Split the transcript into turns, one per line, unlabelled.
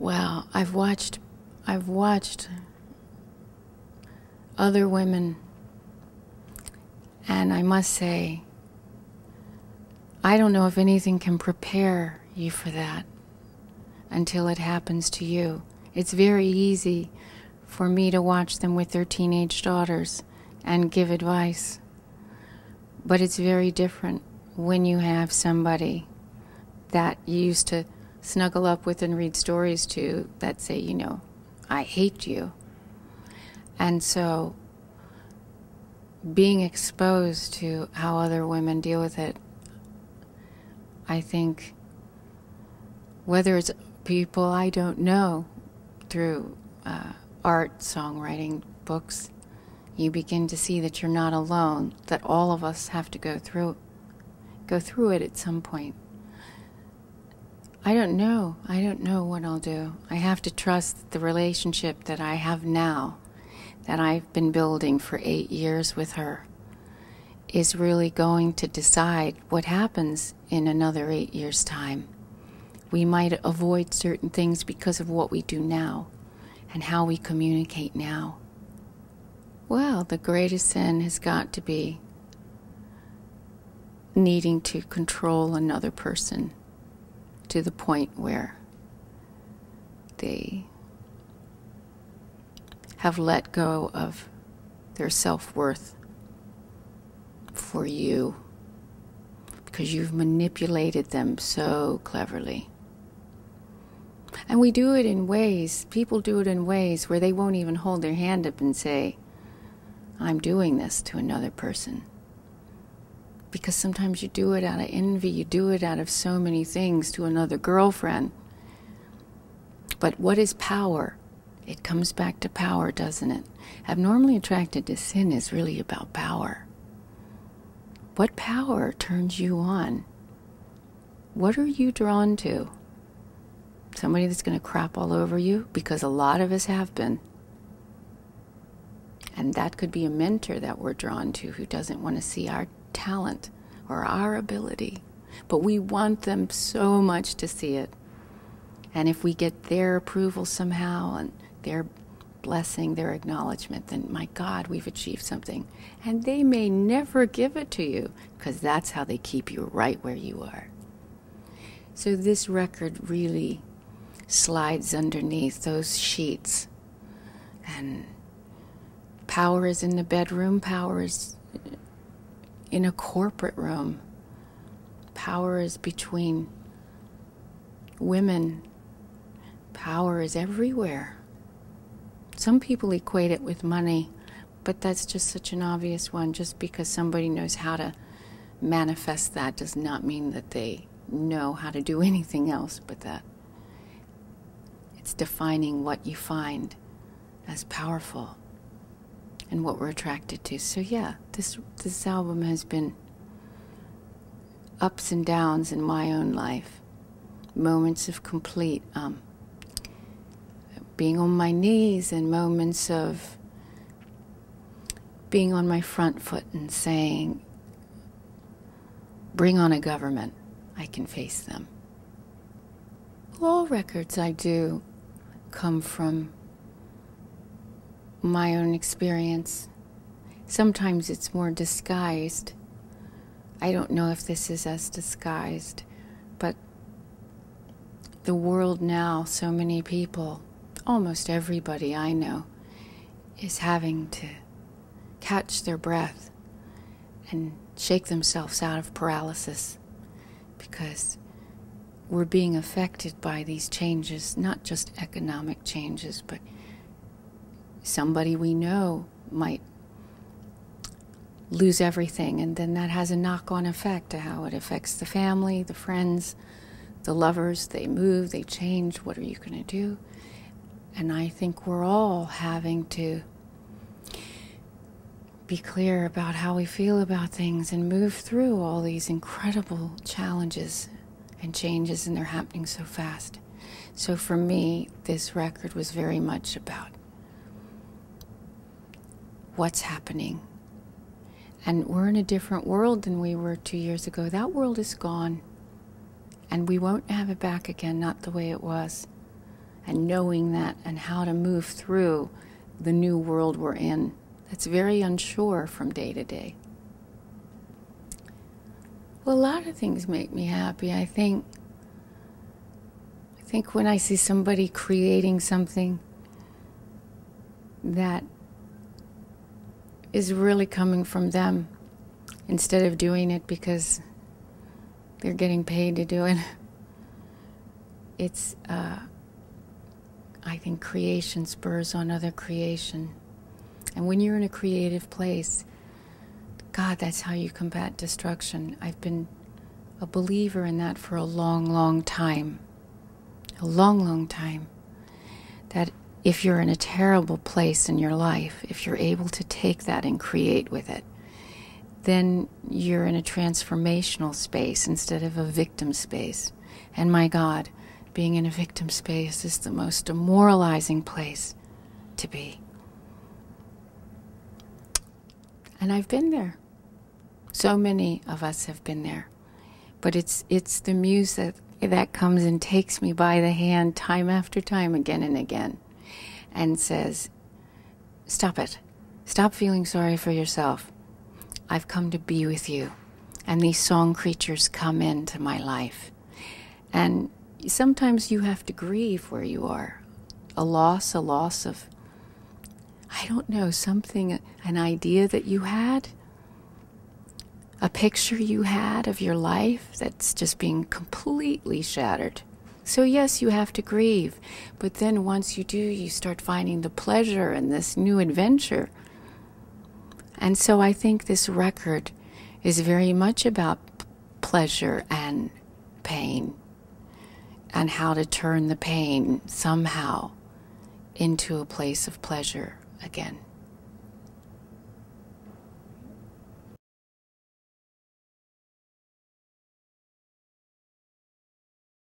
Well, I've watched other women, and I must say, I don't know if anything can prepare you for that until it happens to you. It's very easy for me to watch them with their teenage daughters and give advice, but it's very different when you have somebody that you used to snuggle up with and read stories to that say, you know, I hate you. And so being exposed to how other women deal with it, I think, whether it's people I don't know through art, songwriting, books, you begin to see that you're not alone, that all of us have to go through it at some point. I don't know what I'll do. I have to trust the relationship that I have now, that I've been building for 8 years with her, is really going to decide what happens in another 8 years' time. We might avoid certain things because of what we do now and how we communicate now. Well, the greatest sin has got to be needing to control another person to the point where they have let go of their self-worth for you because you've manipulated them so cleverly. And we do it in ways, people do it in ways where they won't even hold their hand up and say, I'm doing this to another person. Because sometimes you do it out of envy, you do it out of so many things to another girlfriend. But what is power? It comes back to power, doesn't it? Abnormally attracted to sin is really about power. What power turns you on? What are you drawn to? Somebody that's going to crap all over you? Because a lot of us have been. And that could be a mentor that we're drawn to who doesn't want to see our talent or our ability. But we want them so much to see it. And if we get their approval somehow and their blessing, their acknowledgement, then my God, we've achieved something. And they may never give it to you because that's how they keep you right where you are. So this record really slides underneath those sheets. And power is in the bedroom, power is in a corporate room. Power is between women. Power is everywhere. Some people equate it with money, but that's just such an obvious one. Just because somebody knows how to manifest that does not mean that they know how to do anything else but that. It's defining what you find as powerful and what we're attracted to. So yeah, this album has been ups and downs in my own life. Moments of complete being on my knees and moments of being on my front foot and saying, bring on a government, I can face them. All records I do come from my own experience. Sometimes it's more disguised. I don't know if this is as disguised, but the world now, so many people, almost everybody I know, is having to catch their breath and shake themselves out of paralysis because we're being affected by these changes, not just economic changes, but somebody we know might lose everything, and then that has a knock-on effect to how it affects the family, the friends, the lovers. They move, they change. What are you going to do? And I think we're all having to be clear about how we feel about things and move through all these incredible challenges and changes, and they're happening so fast. So for me, this record was very much about what's happening. And we're in a different world than we were 2 years ago. That world is gone. And we won't have it back again, not the way it was. and knowing that and how to move through the new world we're in. That's very unsure from day to day. Well, a lot of things make me happy. I think when I see somebody creating something that is really coming from them, instead of doing it because they're getting paid to do it, it's, I think creation spurs on other creation. And when you're in a creative place, God, that's how you combat destruction. I've been a believer in that for a long, long time. A long, long time. That if you're in a terrible place in your life, if you're able to take that and create with it, then you're in a transformational space instead of a victim space. And my God, being in a victim space is the most demoralizing place to be. And I've been there. So many of us have been there. But it's the muse that comes and takes me by the hand time after time, again and again, and says, stop it. Stop feeling sorry for yourself. I've come to be with you. And these song creatures come into my life. And sometimes you have to grieve where you are. A loss of, I don't know, something, an idea that you had, a picture you had of your life that's just being completely shattered. So yes, you have to grieve, but then once you do, you start finding the pleasure in this new adventure. And so I think this record is very much about pleasure and pain, and how to turn the pain somehow into a place of pleasure again.